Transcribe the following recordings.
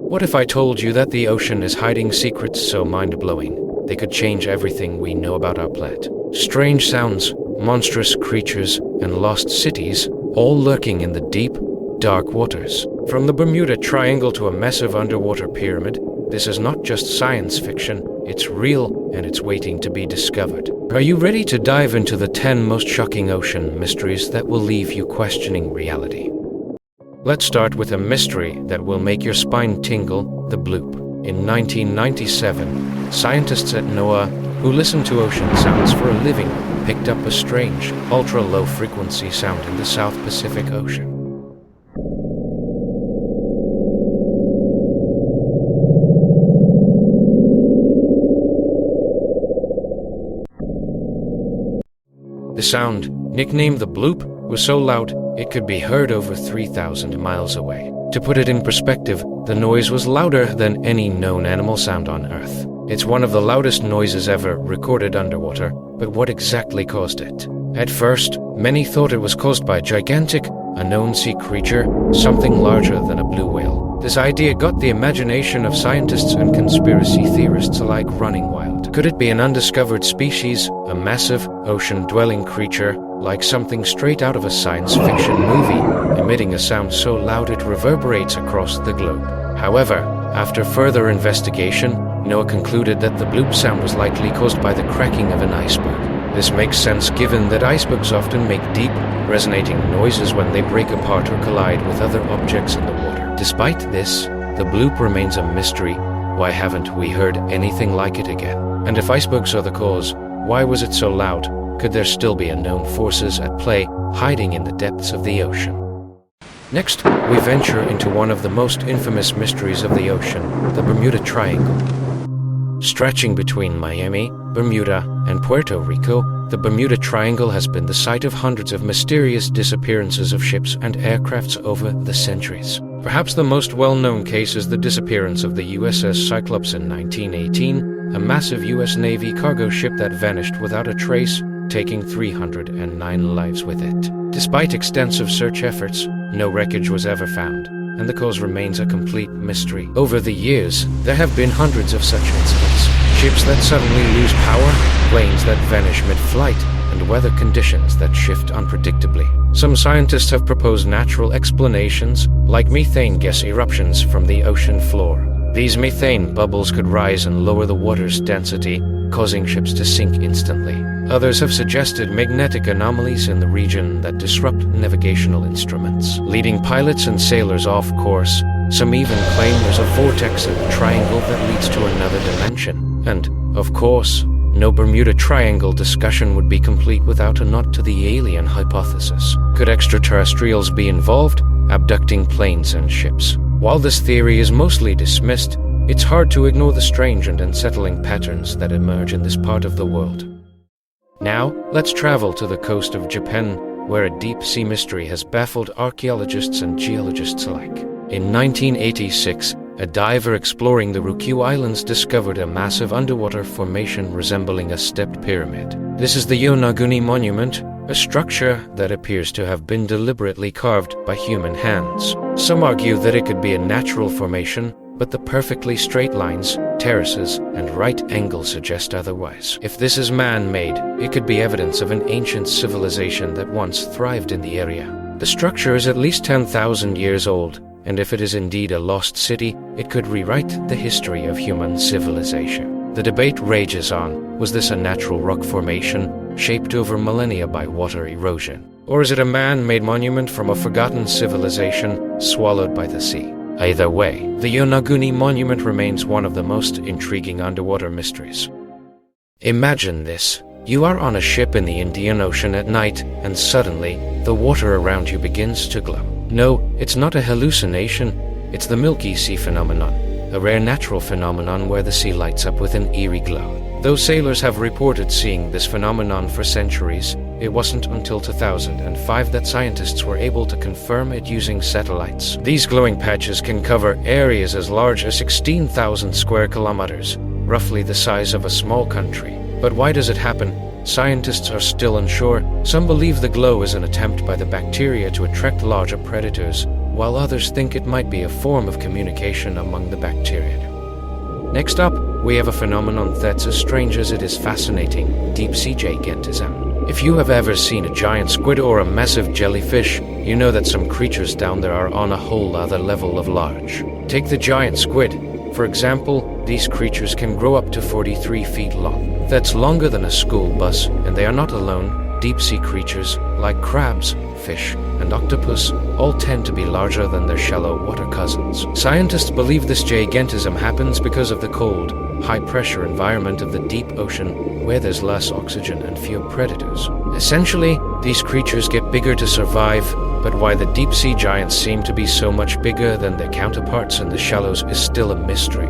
What if I told you that the ocean is hiding secrets so mind-blowing they could change everything we know about our planet? Strange sounds, monstrous creatures, and lost cities, all lurking in the deep, dark waters. From the Bermuda Triangle to a massive underwater pyramid, this is not just science fiction, it's real and it's waiting to be discovered. Are you ready to dive into the 10 most shocking ocean mysteries that will leave you questioning reality? Let's start with a mystery that will make your spine tingle, the bloop. In 1997, scientists at NOAA, who listen to ocean sounds for a living, picked up a strange, ultra-low frequency sound in the South Pacific Ocean. The sound, nicknamed the bloop, was so loud it could be heard over 3,000 miles away. To put it in perspective, the noise was louder than any known animal sound on Earth. It's one of the loudest noises ever recorded underwater, but what exactly caused it? At first, many thought it was caused by a gigantic, unknown sea creature, something larger than a blue whale. This idea got the imagination of scientists and conspiracy theorists alike running wild. Could it be an undiscovered species, a massive, ocean-dwelling creature, like something straight out of a science fiction movie, emitting a sound so loud it reverberates across the globe? However, after further investigation, NOAA concluded that the bloop sound was likely caused by the cracking of an iceberg. This makes sense given that icebergs often make deep, resonating noises when they break apart or collide with other objects in the water. Despite this, the bloop remains a mystery. Why haven't we heard anything like it again? And if icebergs are the cause, why was it so loud? Could there still be unknown forces at play, hiding in the depths of the ocean? Next, we venture into one of the most infamous mysteries of the ocean, the Bermuda Triangle. Stretching between Miami, Bermuda, and Puerto Rico, the Bermuda Triangle has been the site of hundreds of mysterious disappearances of ships and aircrafts over the centuries. Perhaps the most well-known case is the disappearance of the USS Cyclops in 1918, a massive US Navy cargo ship that vanished without a trace, taking 309 lives with it. Despite extensive search efforts, no wreckage was ever found, and the cause remains a complete mystery. Over the years, there have been hundreds of such incidents. Ships that suddenly lose power, planes that vanish mid-flight, and weather conditions that shift unpredictably. Some scientists have proposed natural explanations, like methane gas eruptions from the ocean floor. These methane bubbles could rise and lower the water's density, causing ships to sink instantly. Others have suggested magnetic anomalies in the region that disrupt navigational instruments, leading pilots and sailors off course. Some even claim there's a vortex in the triangle that leads to another dimension. And, of course, no Bermuda Triangle discussion would be complete without a nod to the alien hypothesis. Could extraterrestrials be involved, abducting planes and ships? While this theory is mostly dismissed, it's hard to ignore the strange and unsettling patterns that emerge in this part of the world. Now, let's travel to the coast of Japan, where a deep-sea mystery has baffled archaeologists and geologists alike. In 1986, a diver exploring the Ryukyu Islands discovered a massive underwater formation resembling a stepped pyramid. This is the Yonaguni Monument, a structure that appears to have been deliberately carved by human hands. Some argue that it could be a natural formation, but the perfectly straight lines, terraces, and right angles suggest otherwise. If this is man-made, it could be evidence of an ancient civilization that once thrived in the area. The structure is at least 10,000 years old, and if it is indeed a lost city, it could rewrite the history of human civilization. The debate rages on. Was this a natural rock formation, shaped over millennia by water erosion? Or is it a man-made monument from a forgotten civilization swallowed by the sea? Either way, the Yonaguni Monument remains one of the most intriguing underwater mysteries. Imagine this. You are on a ship in the Indian Ocean at night, and suddenly, the water around you begins to glow. No, it's not a hallucination. It's the Milky Sea Phenomenon, a rare natural phenomenon where the sea lights up with an eerie glow. Though sailors have reported seeing this phenomenon for centuries, it wasn't until 2005 that scientists were able to confirm it using satellites. These glowing patches can cover areas as large as 16,000 square kilometers, roughly the size of a small country. But why does it happen? Scientists are still unsure. Some believe the glow is an attempt by the bacteria to attract larger predators, while others think it might be a form of communication among the bacteria. Next up, we have a phenomenon that's as strange as it is fascinating: deep-sea gigantism. If you have ever seen a giant squid or a massive jellyfish, you know that some creatures down there are on a whole other level of large. Take the giant squid. For example, these creatures can grow up to 43 feet long. That's longer than a school bus, and they are not alone. Deep-sea creatures, like crabs, fish, and octopus, all tend to be larger than their shallow water cousins. Scientists believe this gigantism happens because of the cold, high-pressure environment of the deep ocean, where there's less oxygen and fewer predators. Essentially, these creatures get bigger to survive, but why the deep-sea giants seem to be so much bigger than their counterparts in the shallows is still a mystery.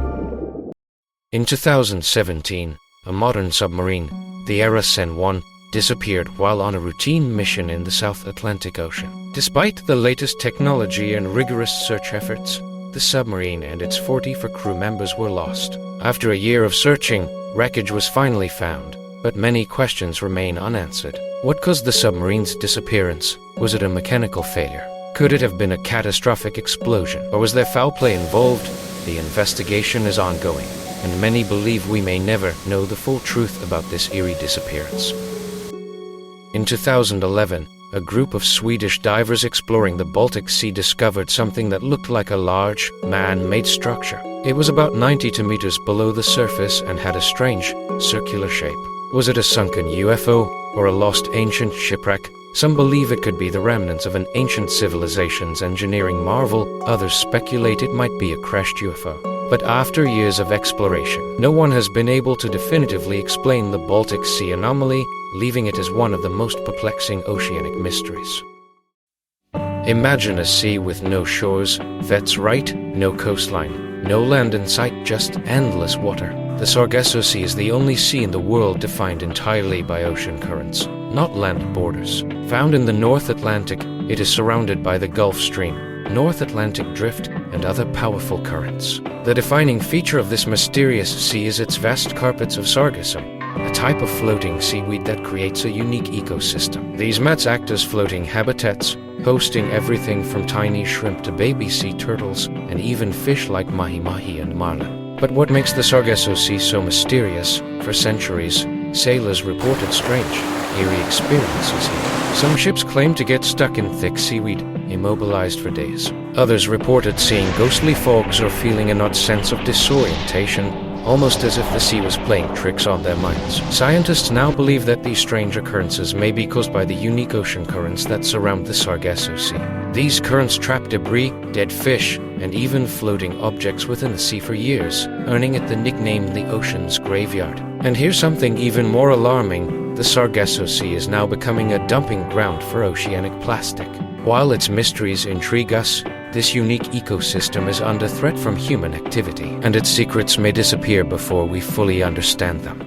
In 2017, a modern submarine, the ARA San Juan, disappeared while on a routine mission in the South Atlantic Ocean. Despite the latest technology and rigorous search efforts, the submarine and its 44 crew members were lost. After a year of searching, wreckage was finally found, but many questions remain unanswered. What caused the submarine's disappearance? Was it a mechanical failure? Could it have been a catastrophic explosion? Or was there foul play involved? The investigation is ongoing, and many believe we may never know the full truth about this eerie disappearance. In 2011, a group of Swedish divers exploring the Baltic Sea discovered something that looked like a large, man-made structure. It was about 92 meters below the surface and had a strange, circular shape. Was it a sunken UFO or a lost ancient shipwreck? Some believe it could be the remnants of an ancient civilization's engineering marvel. Others speculate it might be a crashed UFO. But after years of exploration, no one has been able to definitively explain the Baltic Sea Anomaly, leaving it as one of the most perplexing oceanic mysteries. Imagine a sea with no shores. That's right, no coastline, no land in sight, just endless water. The Sargasso Sea is the only sea in the world defined entirely by ocean currents, not land borders. Found in the North Atlantic, it is surrounded by the Gulf Stream, North Atlantic Drift, and other powerful currents. The defining feature of this mysterious sea is its vast carpets of sargassum, a type of floating seaweed that creates a unique ecosystem. These mats act as floating habitats, hosting everything from tiny shrimp to baby sea turtles, and even fish like mahi-mahi and marlin. But what makes the Sargasso Sea so mysterious? For centuries, sailors reported strange, eerie experiences here. Some ships claimed to get stuck in thick seaweed, immobilized for days. Others reported seeing ghostly fogs or feeling an odd sense of disorientation, almost as if the sea was playing tricks on their minds. Scientists now believe that these strange occurrences may be caused by the unique ocean currents that surround the Sargasso Sea. These currents trap debris, dead fish, and even floating objects within the sea for years, earning it the nickname the ocean's graveyard. And here's something even more alarming: the Sargasso Sea is now becoming a dumping ground for oceanic plastic. While its mysteries intrigue us, this unique ecosystem is under threat from human activity, and its secrets may disappear before we fully understand them.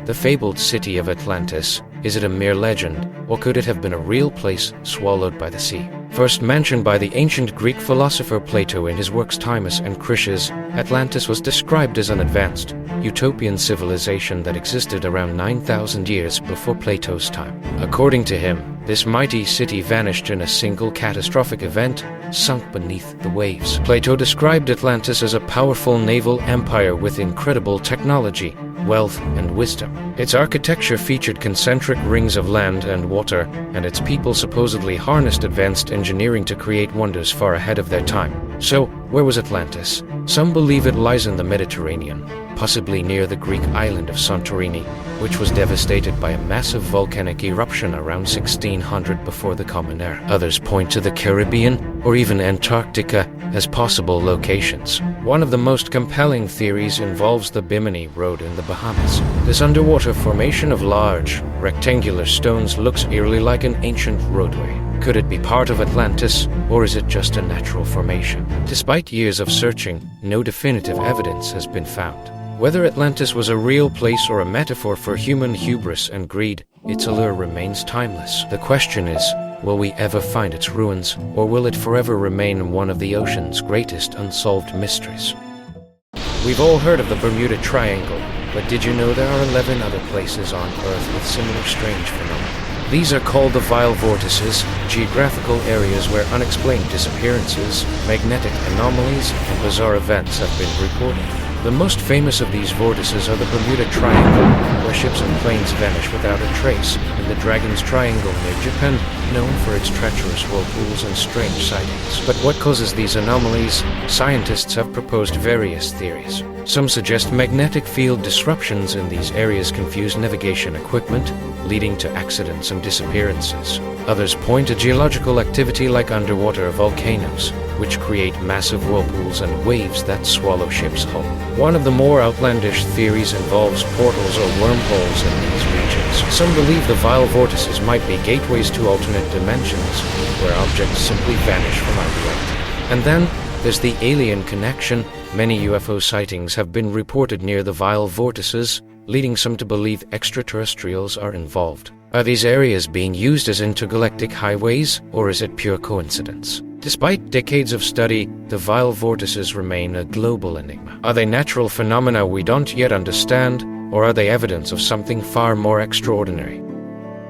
The fabled city of Atlantis. Is it a mere legend, or could it have been a real place swallowed by the sea? First mentioned by the ancient Greek philosopher Plato in his works Timaeus and Critias, Atlantis was described as an advanced, utopian civilization that existed around 9,000 years before Plato's time. According to him, this mighty city vanished in a single catastrophic event, sunk beneath the waves. Plato described Atlantis as a powerful naval empire with incredible technology, wealth, and wisdom. Its architecture featured concentric rings of land and water, and its people supposedly harnessed advanced engineering to create wonders far ahead of their time. So, where was Atlantis? Some believe it lies in the Mediterranean, possibly near the Greek island of Santorini, which was devastated by a massive volcanic eruption around 1600 before the Common Era. Others point to the Caribbean or even Antarctica as possible locations. One of the most compelling theories involves the Bimini Road in the Bahamas. This underwater formation of large, rectangular stones looks eerily like an ancient roadway. Could it be part of Atlantis, or is it just a natural formation? Despite years of searching, no definitive evidence has been found. Whether Atlantis was a real place or a metaphor for human hubris and greed, its allure remains timeless. The question is, will we ever find its ruins, or will it forever remain one of the ocean's greatest unsolved mysteries? We've all heard of the Bermuda Triangle, but did you know there are 11 other places on Earth with similar strange phenomena? These are called the Vile Vortices, geographical areas where unexplained disappearances, magnetic anomalies, and bizarre events have been reported. The most famous of these vortices are the Bermuda Triangle, where ships and planes vanish without a trace, and the Dragon's Triangle near Japan, known for its treacherous whirlpools and strange sightings. But what causes these anomalies? Scientists have proposed various theories. Some suggest magnetic field disruptions in these areas confuse navigation equipment, leading to accidents and disappearances. Others point to geological activity like underwater volcanoes, which create massive whirlpools and waves that swallow ships whole. One of the more outlandish theories involves portals or wormholes in these regions. Some believe the Vile Vortices might be gateways to alternate dimensions, where objects simply vanish from our reality. And then there's the alien connection. Many UFO sightings have been reported near the Vile Vortices, leading some to believe extraterrestrials are involved. Are these areas being used as intergalactic highways, or is it pure coincidence? Despite decades of study, the Vile Vortices remain a global enigma. Are they natural phenomena we don't yet understand, or are they evidence of something far more extraordinary?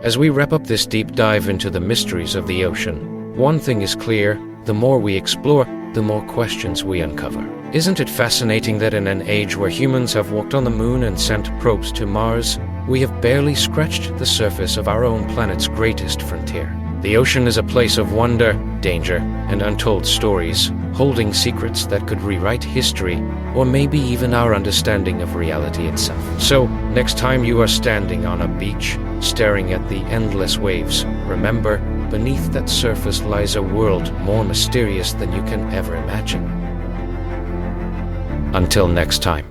As we wrap up this deep dive into the mysteries of the ocean, one thing is clear: the more we explore, the more questions we uncover. Isn't it fascinating that in an age where humans have walked on the moon and sent probes to Mars, we have barely scratched the surface of our own planet's greatest frontier? The ocean is a place of wonder, danger, and untold stories, holding secrets that could rewrite history, or maybe even our understanding of reality itself. So, next time you are standing on a beach, staring at the endless waves, remember, beneath that surface lies a world more mysterious than you can ever imagine. Until next time.